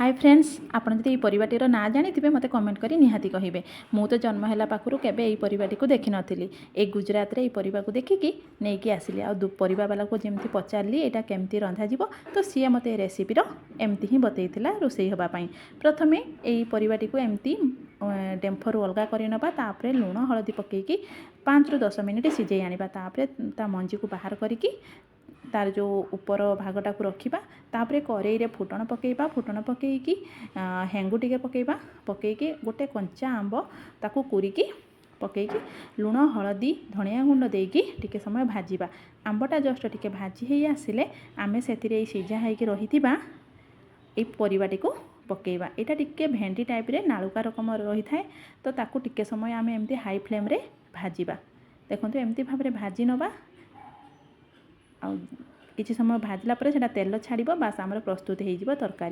Hi friends आपन जदि परिवाटीर ना जानी मते कमेंट करी निहाती कहिबे। मु तो जन्म हैला पाखरु केबे एई परिवाटी को देखि नथिली। ए गुजरात रे एई परिवा को देखिकी नेकी आसिली आ परिवा वाला को जेमती पचारली एटा केमती रंधा जीवो तो सी मते रेसिपी रो एमती ही बतैथिला रोसई हबा पई। प्रथमे एई परिवाटी को एमती डेम्फरु अलगा करि नबा तापरे लूण हळदी पकेकी 5 रु 10 मिनिट सिझेई आनिबा तापरे ता मंजी को बाहर करिकी तार जो ऊपर भागटा को रखिबा तापरे करेई रे फुटण पकेइबा फुटण पकेइकी हेंगु टिके पकेइबा पकेइकी गोटे कंचा आंब ताकू कुरिकी पकेइकी लूण हळदी धनिया गुंड देइकी टिके समय भाजिबा। आंबटा जस्ट टिके भाजी हेई आसिले आमे सेतिरे सिझा हेइकी रहिथिबा ए परिवाटी को पकेइबा। एटा टिके भेंडी टाइप रे नालुका रकम रही थाए तो ताकू टिके समय आमे एमती हाई फ्लेम रे भाजिबा। देखंतु एमती भाबरे भाजी नबा किछि समय भाजला परे सेटा तेल छाड़िबो बास आमर प्रस्तुत हेइ जिवो तरकारी।